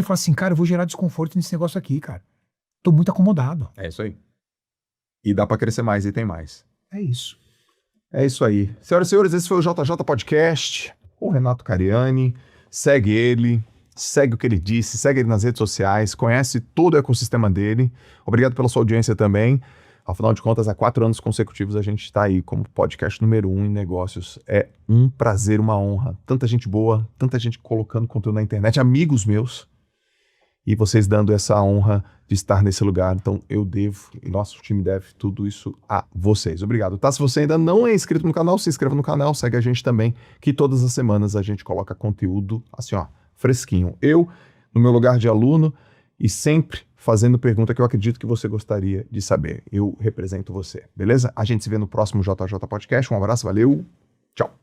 e fala assim, cara, eu vou gerar desconforto nesse negócio aqui, cara. Tô muito acomodado. É isso aí. E dá pra crescer mais e tem mais. É isso. É isso aí. Senhoras e senhores, esse foi o JJ Podcast. O Renato Cariani. Segue ele. Segue o que ele disse. Segue ele nas redes sociais. Conhece todo o ecossistema dele. Obrigado pela sua audiência também. Afinal de contas, há 4 anos consecutivos a gente está aí como podcast número 1 em negócios. É um prazer, uma honra. Tanta gente boa, tanta gente colocando conteúdo na internet, amigos meus, e vocês dando essa honra de estar nesse lugar. Então eu devo, e nosso time deve tudo isso a vocês. Obrigado, tá? Se você ainda não é inscrito no canal, se inscreva no canal, segue a gente também, que todas as semanas a gente coloca conteúdo assim, ó, fresquinho. Eu, no meu lugar de aluno, e sempre fazendo pergunta que eu acredito que você gostaria de saber. Eu represento você, beleza? A gente se vê no próximo JJ Podcast. Um abraço, valeu, tchau.